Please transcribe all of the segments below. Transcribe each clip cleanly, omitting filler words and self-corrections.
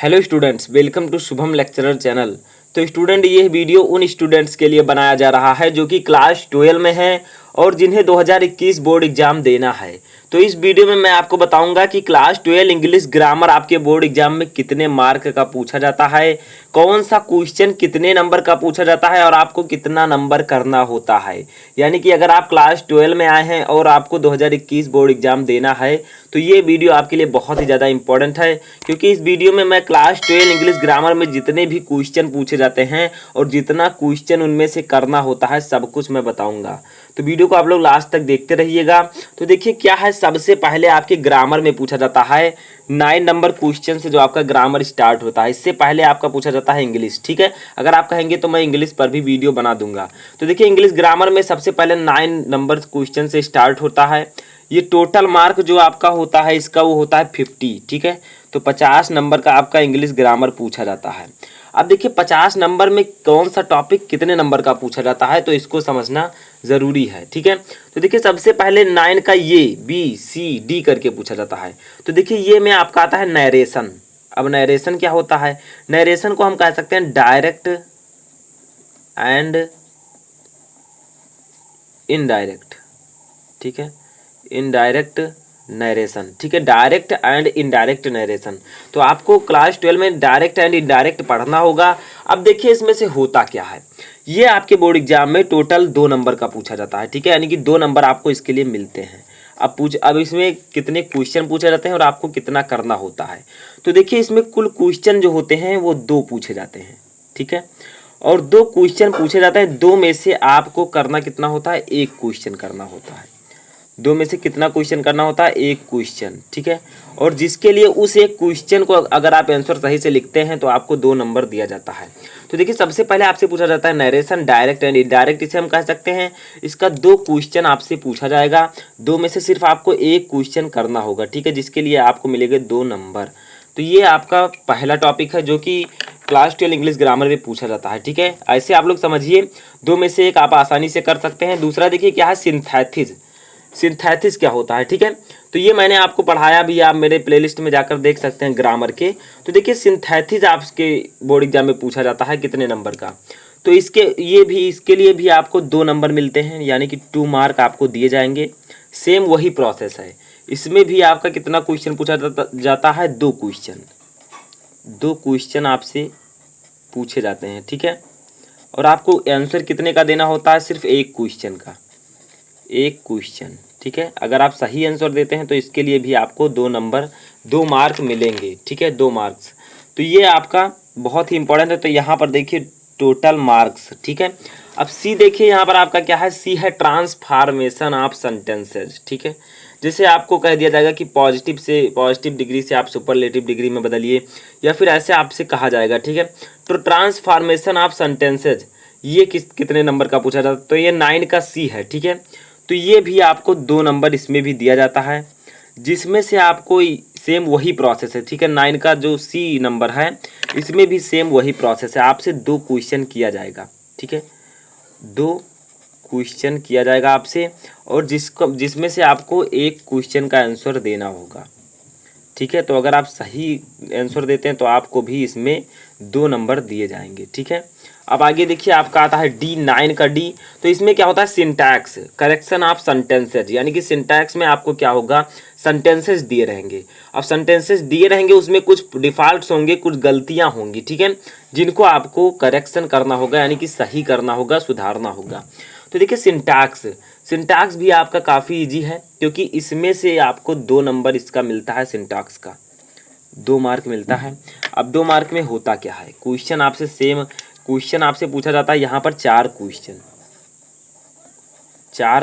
Hello students, welcome to Shubham lecturer channel. तो student, ये video उन स्टूडेंट्स के लिए बनाया जा रहा है जो कि क्लास 12 में हैं और जिन्हें 2021 बोर्ड एग्जाम देना है। तो इस वीडियो में मैं आपको बताऊंगा कि क्लास 12 इंग्लिश ग्रामर आपके बोर्ड एग्जाम में कितने मार्क का पूछा जाता है, कौन सा क्वेश्चन कितने नंबर का पूछा जाता है और आपको कितना नंबर करना होता है। यानी कि अगर आप क्लास 12 में आए हैं और आपको 2021 बोर्ड एग्जाम देना है तो ये वीडियो आपके लिए बहुत ही ज़्यादा इंपॉर्टेंट है, क्योंकि इस वीडियो में मैं क्लास 12 इंग्लिश ग्रामर में जितने भी क्वेश्चन पूछे जाते हैं और जितना क्वेश्चन उनमें से करना होता है सब कुछ मैं बताऊंगा। तो वीडियो को आप लोग लास्ट तक देखते रहिएगा। तो देखिए क्या है, सबसे पहले आपके ग्रामर में पूछा जाता है 9 नंबर क्वेश्चन से जो आपका ग्रामर स्टार्ट होता है। इससे पहले आपका पूछा जाता है इंग्लिश। ठीक है, अगर आप कहेंगे तो मैं इंग्लिश पर भी वीडियो बना दूंगा। तो देखिए इंग्लिश ग्रामर में सबसे पहले 9 नंबर क्वेश्चन से स्टार्ट होता है। ये टोटल मार्क जो आपका होता है इसका वो होता है 50। ठीक है, तो 50 नंबर का आपका इंग्लिश ग्रामर पूछा जाता है। अब देखिए 50 नंबर में कौन सा टॉपिक कितने नंबर का पूछा जाता है तो इसको समझना ज़रूरी है। ठीक है, तो देखिए सबसे पहले 9 का ये B, C, D करके पूछा जाता है। तो देखिए ये में आपका आता है नरेशन। अब नरेशन क्या होता है? नरेशन को हम कह सकते हैं डायरेक्ट एंड इनडायरेक्ट। ठीक है, इनडायरेक्ट नरेशन। ठीक है, डायरेक्ट एंड इनडायरेक्ट नरेशन। तो आपको क्लास 12 में डायरेक्ट एंड इनडायरेक्ट पढ़ना होगा। अब देखिए इसमें से होता क्या है, ये आपके बोर्ड एग्जाम में टोटल 2 नंबर का पूछा जाता है। ठीक है, यानी कि 2 नंबर आपको इसके लिए मिलते हैं। अब इसमें कितने क्वेश्चन पूछे जाते हैं और आपको कितना करना होता है। तो देखिए इसमें कुल क्वेश्चन जो होते हैं वो 2 पूछे जाते हैं। ठीक है, और 2 क्वेश्चन पूछे जाते हैं। 2 में से आपको करना कितना होता है? 1 क्वेश्चन करना होता है। 2 में से कितना क्वेश्चन करना होता है? 1 क्वेश्चन। ठीक है, और जिसके लिए उस 1 क्वेश्चन को अगर आप आंसर सही से लिखते हैं तो आपको 2 नंबर दिया जाता है। तो देखिए सबसे पहले आपसे पूछा जाता है नरेशन, डायरेक्ट एंड इनडायरेक्ट, इसे हम कह सकते हैं। इसका 2 क्वेश्चन आपसे पूछा जाएगा। 2 में से सिर्फ आपको 1 क्वेश्चन करना होगा। ठीक है, जिसके लिए आपको मिलेंगे 2 नंबर। तो ये आपका पहला टॉपिक है जो कि क्लास 12 इंग्लिश ग्रामर में पूछा जाता है। ठीक है, ऐसे आप लोग समझिए 2 में से 1 आप आसानी से कर सकते हैं। दूसरा देखिए क्या है, सिंथेसिस। सिंथेसिस क्या होता है? ठीक है, तो ये मैंने आपको पढ़ाया भी, आप मेरे प्लेलिस्ट में जाकर देख सकते हैं ग्रामर के। तो देखिए सिंथेसिस आपके बोर्ड एग्जाम में पूछा जाता है कितने नंबर का। तो इसके लिए भी आपको 2 नंबर मिलते हैं, यानी कि 2 मार्क आपको दिए जाएंगे। सेम वही प्रोसेस है, इसमें भी आपका कितना क्वेश्चन पूछा जाता है? 2 क्वेश्चन। 2 क्वेश्चन आपसे पूछे जाते हैं। ठीक है, और आपको आंसर कितने का देना होता है? सिर्फ 1 क्वेश्चन का, 1 क्वेश्चन। ठीक है, अगर आप सही आंसर देते हैं तो इसके लिए भी आपको 2 नंबर 2 मार्क मिलेंगे। ठीक है, 2 मार्क्स। तो ये आपका बहुत ही इंपॉर्टेंट है। तो यहाँ पर देखिए टोटल मार्क्स। ठीक है, अब सी देखिए यहाँ पर आपका क्या है, सी है ट्रांसफॉर्मेशन ऑफ सेंटेंसेज। ठीक है, जैसे आपको कह दिया जाएगा कि पॉजिटिव डिग्री से आप सुपरलेटिव डिग्री में बदलिए, या फिर ऐसे आपसे कहा जाएगा। ठीक है, तो ट्रांसफॉर्मेशन ऑफ सेंटेंसेज ये कितने नंबर का पूछा जाता है? तो ये 9 का सी है। ठीक है, तो ये भी आपको 2 नंबर इसमें भी दिया जाता है, जिसमें से आपको सेम वही प्रोसेस है। ठीक है, 9 का जो सी नंबर है इसमें भी सेम वही प्रोसेस है। आपसे 2 क्वेश्चन किया जाएगा। ठीक है, 2 क्वेश्चन किया जाएगा आपसे, और जिसमें से आपको 1 क्वेश्चन का आंसर देना होगा। ठीक है, तो अगर आप सही आंसर देते हैं तो आपको भी इसमें 2 नंबर दिए जाएंगे। ठीक है, अब आगे देखिए आपका आता है डी, 9 का डी। तो इसमें क्या होता है? Syntax, correction of sentences. यानी कि सिंटैक्स में आपको क्या होगा, सेंटेंसेस दिए रहेंगे। अब सेंटेंसेस दिए रहेंगे, उसमें कुछ डिफॉल्ट्स होंगे, कुछ गलतियां होंगी। ठीक है, जिनको आपको करेक्शन करना होगा, यानी कि सही करना होगा, सुधारना होगा। तो देखिए सिंटैक्स भी आपका काफ़ी इजी है, क्योंकि इसमें से आपको 2 नंबर इसका मिलता है। सिंटैक्स का 2 मार्क मिलता है। अब 2 मार्क में होता क्या है, क्वेश्चन आपसे पूछा जाता है। यहाँ पर 4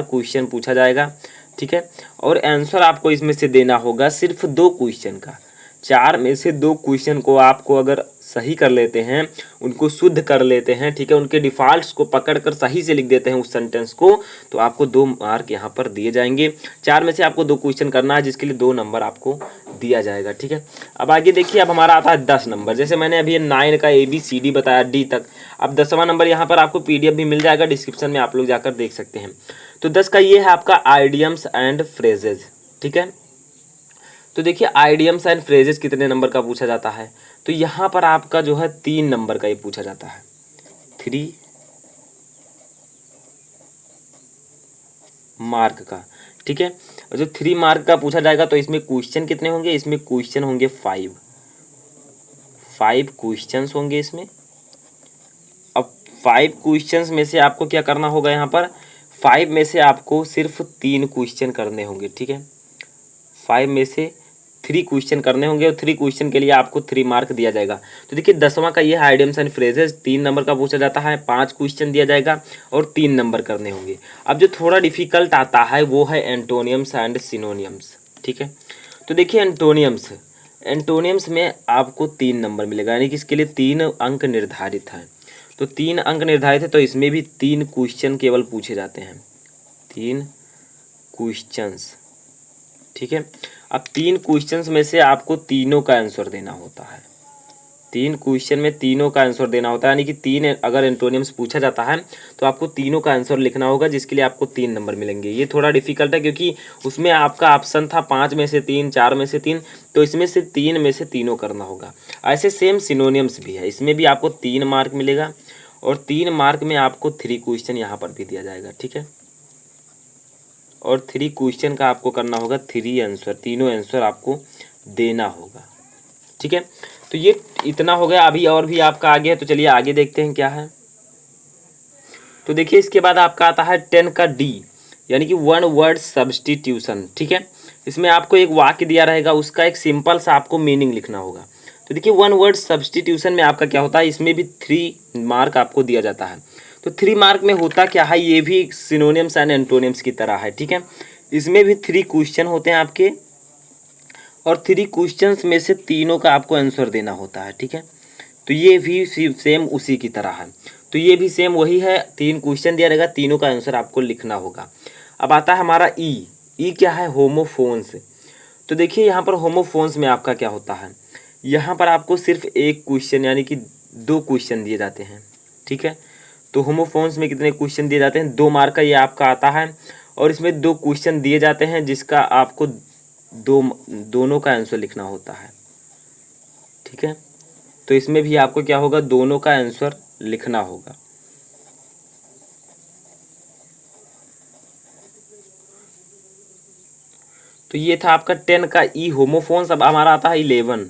क्वेश्चन पूछा जाएगा। ठीक है, और आंसर आपको इसमें से देना होगा सिर्फ 2 क्वेश्चन का। 4 में से 2 क्वेश्चन को आपको अगर सही कर लेते हैं, उनको शुद्ध कर लेते हैं, ठीक है, उनके डिफॉल्ट्स को पकड़कर सही से लिख देते हैं उस सेंटेंस को, तो आपको 2 मार्क यहाँ पर दिए जाएंगे। 4 में से आपको 2 क्वेश्चन करना है, जिसके लिए 2 नंबर आपको दिया जाएगा। ठीक है, अब आगे देखिए, अब हमारा आता है 10 नंबर। जैसे मैंने अभी 9 का ABCD बताया D तक। अब 10वां नंबर यहाँ पर आपको PDF भी मिल जाएगा, डिस्क्रिप्शन में आप लोग जाकर देख सकते हैं। तो 10 का ये है आपका आइडियम्स एंड फ्रेजेज। ठीक है, तो देखिए आइडियम्स एंड फ्रेजेस कितने नंबर का पूछा जाता है, तो यहाँ पर आपका जो है 3 नंबर का ये पूछा जाता है, 3 मार्क का। ठीक है, और जो 3 मार्क का पूछा जाएगा तो इसमें क्वेश्चन कितने होंगे, इसमें क्वेश्चन होंगे 5 क्वेश्चंस होंगे इसमें। अब 5 क्वेश्चंस में से आपको क्या करना होगा, यहाँ पर 5 में से आपको सिर्फ 3 क्वेश्चन करने होंगे। ठीक है, 5 में से 3 क्वेश्चन करने होंगे और 3 क्वेश्चन के लिए आपको 3 मार्क दिया जाएगा। तो देखिए 10वां का ये है आइडियम्स एंड फ्रेजेस, 3 नंबर का पूछा जाता है, 5 क्वेश्चन दिया जाएगा और 3 नंबर करने होंगे। अब जो थोड़ा डिफिकल्ट आता है वो है एंटोनियम्स एंड सिनोनियम्स। ठीक है, तो देखिए एंटोनियम्स में आपको 3 नंबर मिलेगा, यानी कि इसके लिए 3 अंक निर्धारित हैं। तो 3 अंक निर्धारित है, तो इसमें भी 3 क्वेश्चन केवल पूछे जाते हैं, 3 क्वेश्चंस। ठीक है, अब 3 क्वेश्चंस में से आपको तीनों का आंसर देना होता है, 3 क्वेश्चन में तीनों का आंसर देना होता है, यानी कि 3 अगर एंटोनियम्स पूछा जाता है तो आपको तीनों का आंसर लिखना होगा, जिसके लिए आपको 3 नंबर मिलेंगे। ये थोड़ा डिफिकल्ट है क्योंकि उसमें आपका ऑप्शन था 5 में से 3, 4 में से 3, तो इसमें से 3 में से तीनों करना होगा। ऐसे सेम सिनोनियम्स भी है, इसमें भी आपको 3 मार्क मिलेगा और 3 मार्क में आपको 3 क्वेश्चन यहाँ पर भी दिया जाएगा। ठीक है, और 3 क्वेश्चन का आपको करना होगा 3 आंसर, तीनों आंसर आपको देना होगा। ठीक है, तो ये इतना हो गया। अभी और भी आपका आगे है, तो चलिए आगे देखते हैं क्या है। तो देखिए इसके बाद आपका आता है 10 का डी, यानी कि 1 वर्ड सब्स्टिट्यूशन। ठीक है, इसमें आपको एक वाक्य दिया रहेगा, उसका एक सिंपल सा आपको मीनिंग लिखना होगा। तो देखिए 1 वर्ड सब्स्टिट्यूशन में आपका क्या होता है, इसमें भी 3 मार्क आपको दिया जाता है। तो 3 मार्क में होता क्या है, ये भी सिनोनियम्स एंड एंटोनियम्स की तरह है। ठीक है, इसमें भी 3 क्वेश्चन होते हैं आपके और 3 क्वेश्चंस में से तीनों का आपको आंसर देना होता है। ठीक है, तो ये भी सेम उसी की तरह है, तो ये भी सेम वही है, 3 क्वेश्चन दिया रहेगा, तीनों का आंसर आपको लिखना होगा। अब आता है हमारा ई क्या है, होमोफोन्स। तो देखिए यहाँ पर होमोफोन्स में आपका क्या होता है, यहाँ पर आपको सिर्फ एक क्वेश्चन यानी कि 2 क्वेश्चन दिए जाते हैं। ठीक है, तो होमोफोन्स में कितने क्वेश्चन दिए जाते हैं, 2 मार्क का ये आपका आता है और इसमें 2 क्वेश्चन दिए जाते हैं, जिसका आपको दोनों का आंसर लिखना होता है। ठीक है, तो इसमें भी आपको क्या होगा, दोनों का आंसर लिखना होगा। तो ये था आपका 10 का ई होमोफोन्स। अब हमारा आता है 11।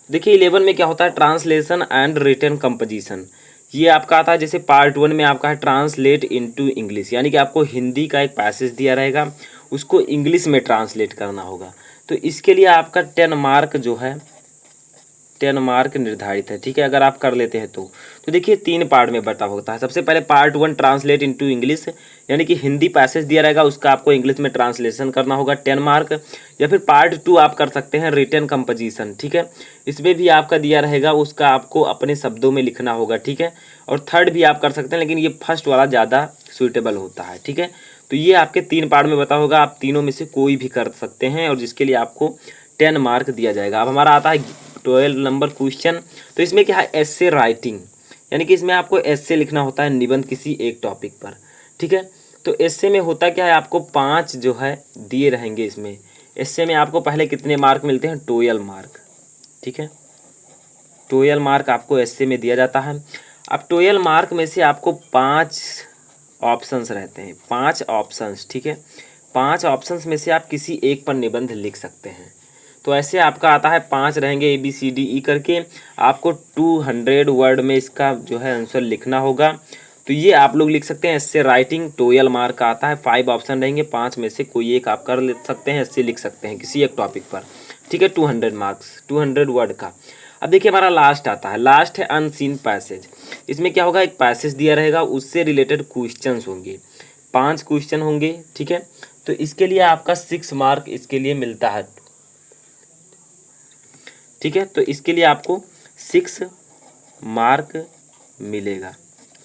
देखिए 11 में क्या होता है, ट्रांसलेशन एंड रिटन कंपोजिशन। ये आपका आता है, जैसे पार्ट 1 में आपका है ट्रांसलेट इनटू इंग्लिश, यानी कि आपको हिंदी का एक पैसेज दिया रहेगा, उसको इंग्लिश में ट्रांसलेट करना होगा। तो इसके लिए आपका 10 मार्क जो है 10 मार्क निर्धारित है। ठीक है, अगर आप कर लेते हैं तो देखिए 3 पार्ट में बटा होता है। सबसे पहले पार्ट 1 ट्रांसलेट इनटू इंग्लिश, यानी कि हिंदी पैसेज दिया रहेगा, उसका आपको इंग्लिश में ट्रांसलेशन करना होगा, 10 मार्क। या फिर पार्ट 2 आप कर सकते हैं रिटन कंपोजिशन। ठीक है, इसमें भी आपका दिया रहेगा, उसका आपको अपने शब्दों में लिखना होगा। ठीक है, और थर्ड भी आप कर सकते हैं, लेकिन ये फर्स्ट वाला ज़्यादा सुइटेबल होता है। ठीक है, तो ये आपके 3 पार्ट में बता होगा, आप तीनों में से कोई भी कर सकते हैं और जिसके लिए आपको 10 मार्क दिया जाएगा। अब हमारा आता है 12 नंबर क्वेश्चन। तो इसमें क्या है, एस्से राइटिंग, यानी कि इसमें आपको एस्से लिखना होता है, निबंध किसी एक टॉपिक पर। ठीक है, तो एस्से में होता क्या है, आपको 5 जो है दिए रहेंगे। इसमें एस्से में आपको पहले कितने मार्क मिलते हैं, 12 मार्क। ठीक है, 12 मार्क आपको एस्से में दिया जाता है। अब 12 मार्क में से आपको 5 ऑप्शंस रहते हैं, 5 ऑप्शंस। ठीक है, 5 ऑप्शंस में से आप किसी एक पर निबंध लिख सकते हैं। तो ऐसे आपका आता है 5 रहेंगे ABCDE करके, आपको 200 वर्ड में इसका जो है आंसर लिखना होगा। तो ये आप लोग लिख सकते हैं। इससे राइटिंग 12 मार्क का आता है, 5 ऑप्शन रहेंगे, 5 में से कोई एक आप कर ले सकते हैं, इससे लिख सकते हैं किसी एक टॉपिक पर। ठीक है, 200 मार्क्स 200 वर्ड का। अब देखिए हमारा लास्ट आता है, लास्ट है अनसीन पैसेज। इसमें क्या होगा, एक पैसेज दिया रहेगा, उससे रिलेटेड क्वेश्चंस होंगे, 5 क्वेश्चन होंगे। ठीक है, तो इसके लिए आपका 6 मार्क इसके लिए मिलता है। ठीक है, तो इसके लिए आपको 6 मार्क मिलेगा।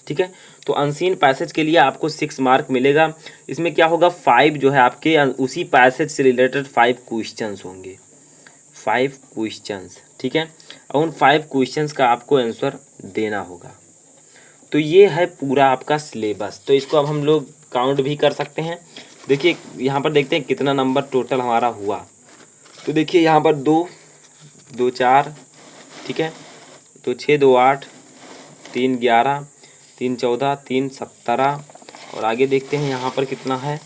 ठीक है, तो अनसीन पैसेज के लिए आपको 6 मार्क मिलेगा। इसमें क्या होगा, 5 जो है आपके उसी पैसेज से रिलेटेड 5 क्वेश्चंस होंगे, 5 क्वेश्चंस। ठीक है, और उन 5 क्वेश्चंस का आपको आंसर देना होगा। तो ये है पूरा आपका सिलेबस। तो इसको अब हम लोग काउंट भी कर सकते हैं। देखिए यहाँ पर देखते हैं कितना नंबर टोटल हमारा हुआ। तो देखिए यहाँ पर 2 2 4, ठीक है, 2 6 2 8, 3 11, 3 14, 3 17 और आगे देखते हैं यहाँ पर कितना है,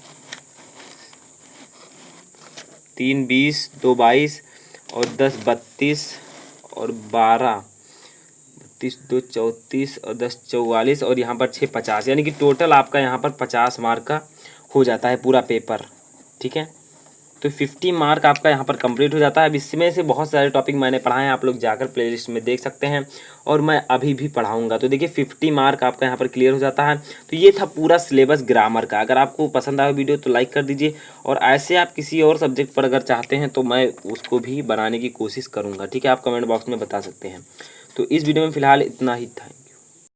3 20, 2 22 और 10 32 और 12 32, 2 34 और 10 44 और यहाँ पर 6 50, यानी कि टोटल आपका यहाँ पर 50 मार्क का हो जाता है पूरा पेपर। ठीक है, तो 50 मार्क आपका यहाँ पर कंप्लीट हो जाता है। अब इसमें से बहुत सारे टॉपिक मैंने पढ़ाए हैं, आप लोग जाकर प्लेलिस्ट में देख सकते हैं और मैं अभी भी पढ़ाऊंगा। तो देखिए 50 मार्क आपका यहाँ पर क्लियर हो जाता है। तो ये था पूरा सिलेबस ग्रामर का। अगर आपको पसंद आया वीडियो तो लाइक कर दीजिए और ऐसे आप किसी और सब्जेक्ट पर अगर चाहते हैं तो मैं उसको भी बनाने की कोशिश करूँगा। ठीक है, आप कमेंट बॉक्स में बता सकते हैं। तो इस वीडियो में फ़िलहाल इतना ही था।